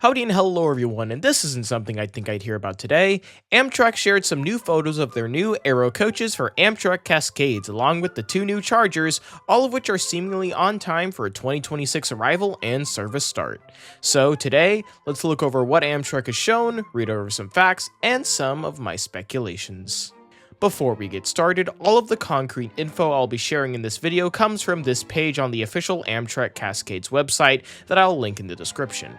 Howdy and hello everyone, and this isn't something I think I'd hear about today. Amtrak shared some new photos of their new Airo coaches for Amtrak Cascades, along with the two new Chargers, all of which are seemingly on time for a 2026 arrival and service start. So today, let's look over what Amtrak has shown, read over some facts, and some of my speculations. Before we get started, all of the concrete info I'll be sharing in this video comes from this page on the official Amtrak Cascades website that I'll link in the description.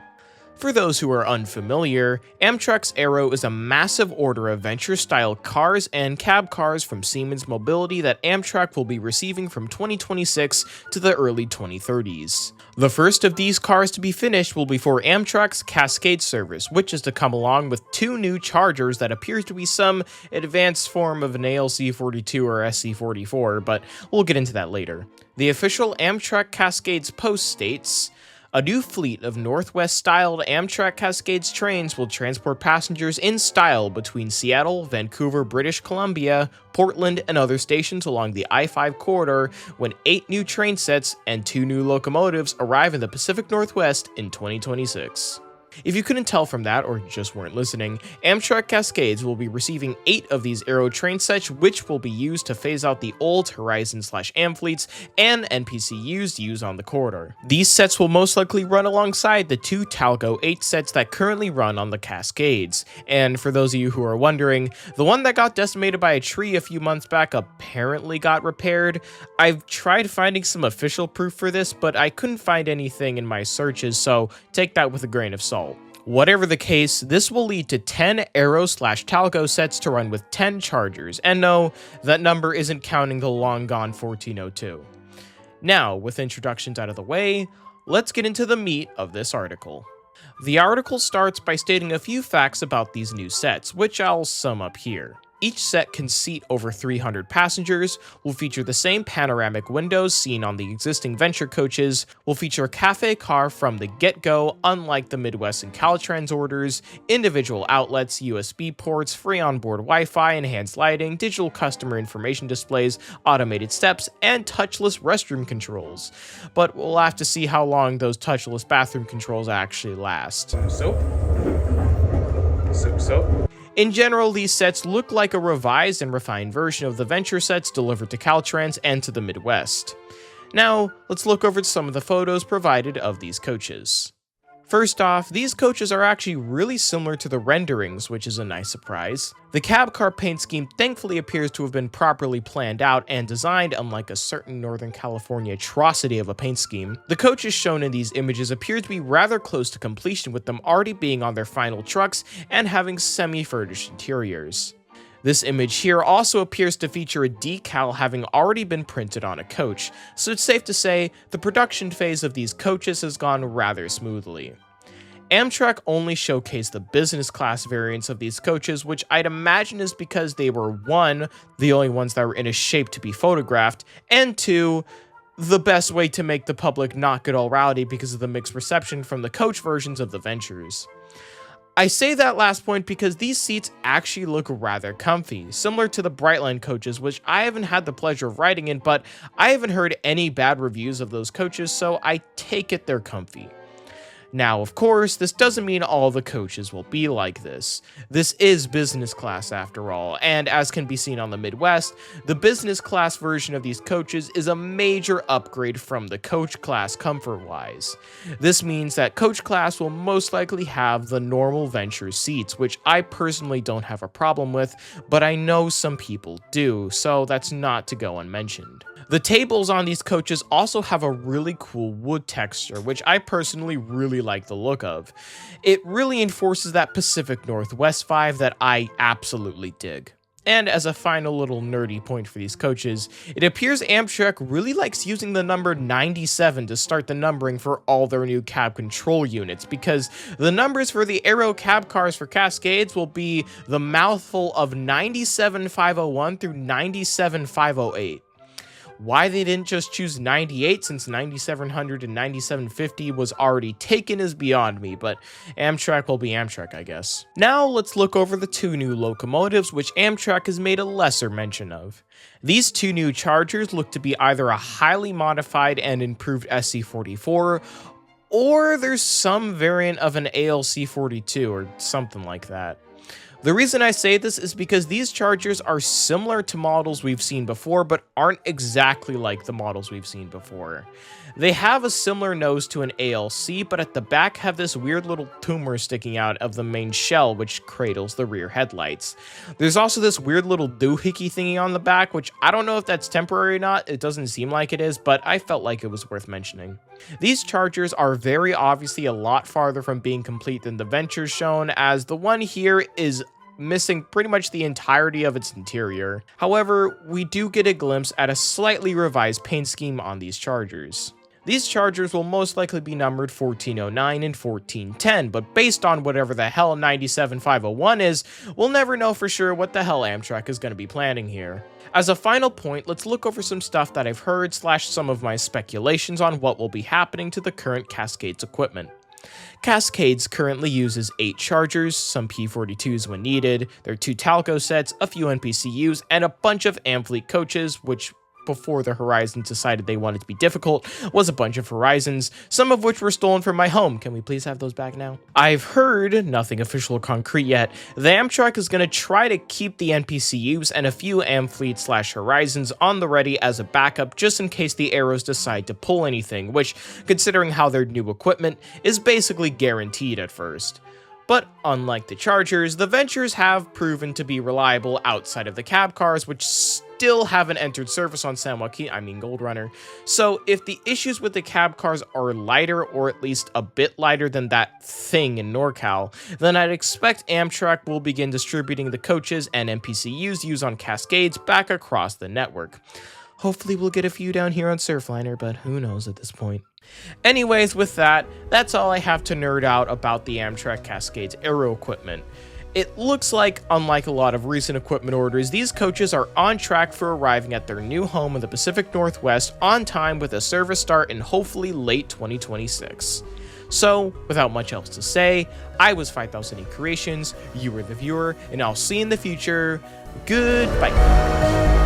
For those who are unfamiliar, Amtrak's Airo is a massive order of venture-style cars and cab cars from Siemens Mobility that Amtrak will be receiving from 2026 to the early 2030s. The first of these cars to be finished will be for Amtrak's Cascades service, which is to come along with two new Chargers that appears to be some advanced form of an ALC-42 or SC-44, but we'll get into that later. The official Amtrak Cascades post states, "A new fleet of Northwest-styled Amtrak Cascades trains will transport passengers in style between Seattle, Vancouver, British Columbia, Portland, and other stations along the I-5 corridor when 8 new train sets and 2 new locomotives arrive in the Pacific Northwest in 2026. If you couldn't tell from that, or just weren't listening, Amtrak Cascades will be receiving 8 of these Airo train sets, which will be used to phase out the old Horizon/Am fleets and NPCUs used on the corridor. These sets will most likely run alongside the 2 Talgo 8 sets that currently run on the Cascades. And for those of you who are wondering, the one that got decimated by a tree a few months back apparently got repaired. I've tried finding some official proof for this, but I couldn't find anything in my searches, so take that with a grain of salt. Whatever the case, this will lead to 10 Airo/Talgo sets to run with 10 Chargers, and no, that number isn't counting the long-gone 1402. Now, with introductions out of the way, let's get into the meat of this article. The article starts by stating a few facts about these new sets, which I'll sum up here. Each set can seat over 300 passengers, will feature the same panoramic windows seen on the existing Venture coaches, will feature a cafe car from the get-go unlike the Midwest and Caltrans orders, individual outlets, USB ports, free onboard Wi-Fi, enhanced lighting, digital customer information displays, automated steps, and touchless restroom controls. But we'll have to see how long those touchless bathroom controls actually last. Soap. In general, these sets look like a revised and refined version of the Venture sets delivered to Caltrans and to the Midwest. Now, let's look over some of the photos provided of these coaches. First off, these coaches are actually really similar to the renderings, which is a nice surprise. The cab car paint scheme thankfully appears to have been properly planned out and designed, unlike a certain Northern California atrocity of a paint scheme. The coaches shown in these images appear to be rather close to completion, with them already being on their final trucks and having semi-furnished interiors. This image here also appears to feature a decal having already been printed on a coach, so it's safe to say the production phase of these coaches has gone rather smoothly. Amtrak only showcased the business class variants of these coaches, which I'd imagine is because they were 1, the only ones that were in a shape to be photographed, and 2, the best way to make the public not get all rowdy because of the mixed reception from the coach versions of the Ventures. I say that last point because these seats actually look rather comfy, similar to the Brightline coaches, which I haven't had the pleasure of riding in, but I haven't heard any bad reviews of those coaches, so I take it they're comfy. Now, of course, this doesn't mean all the coaches will be like this. This is business class after all, and as can be seen on the Midwest, the business class version of these coaches is a major upgrade from the coach class comfort-wise. This means that coach class will most likely have the normal Venture seats, which I personally don't have a problem with, but I know some people do, so that's not to go unmentioned. The tables on these coaches also have a really cool wood texture, which I personally really like the look of. It really enforces that Pacific Northwest vibe that I absolutely dig. And as a final little nerdy point for these coaches, it appears Amtrak really likes using the number 97 to start the numbering for all their new cab control units, because the numbers for the Airo cab cars for Cascades will be the mouthful of 97501 through 97508. Why they didn't just choose 98 since 9700 and 9750 was already taken is beyond me, but Amtrak will be Amtrak, I guess. Now let's look over the 2 new locomotives, which Amtrak has made a lesser mention of. These 2 new Chargers look to be either a highly modified and improved SC-44 or there's some variant of an ALC42 or something like that. The reason I say this is because these chargers are similar to models we've seen before, but aren't exactly like the models we've seen before. They have a similar nose to an ALC, but at the back have this weird little tumor sticking out of the main shell, which cradles the rear headlights. There's also this weird little doohickey thingy on the back, which I don't know if that's temporary or not. It doesn't seem like it is, but I felt like it was worth mentioning. These chargers are very obviously a lot farther from being complete than the Ventures shown, as the one here is missing pretty much the entirety of its interior. However, we do get a glimpse at a slightly revised paint scheme on these chargers. These chargers will most likely be numbered 1409 and 1410, but based on whatever the hell 97501 is, we'll never know for sure what the hell Amtrak is going to be planning here. As a final point, let's look over some stuff that I've heard / some of my speculations on what will be happening to the current Cascades equipment. Cascades currently uses 8 chargers, some P42s when needed, their 2 Talco sets, a few NPCUs, and a bunch of Amfleet coaches, which before the Horizons decided they wanted to be difficult, was a bunch of Horizons, some of which were stolen from my home. Can we please have those back now? I've heard, nothing official or concrete yet, the Amtrak is going to try to keep the NPCUs and a few Amfleet / Horizons on the ready as a backup just in case the Airos decide to pull anything, which, considering how their new equipment, is basically guaranteed at first. But unlike the Chargers, the Ventures have proven to be reliable outside of the cab cars, which still haven't entered service on Gold Runner. So if the issues with the cab cars are lighter, or at least a bit lighter than that thing in NorCal, then I'd expect Amtrak will begin distributing the coaches and NPCUs used on Cascades back across the network. Hopefully we'll get a few down here on Surfliner, but who knows at this point. Anyways, with that, that's all I have to nerd out about the Amtrak Cascades Airo equipment. It looks like, unlike a lot of recent equipment orders, these coaches are on track for arriving at their new home in the Pacific Northwest on time with a service start in hopefully late 2026. So, without much else to say, I was 5000 Creations, you were the viewer, and I'll see you in the future. Goodbye.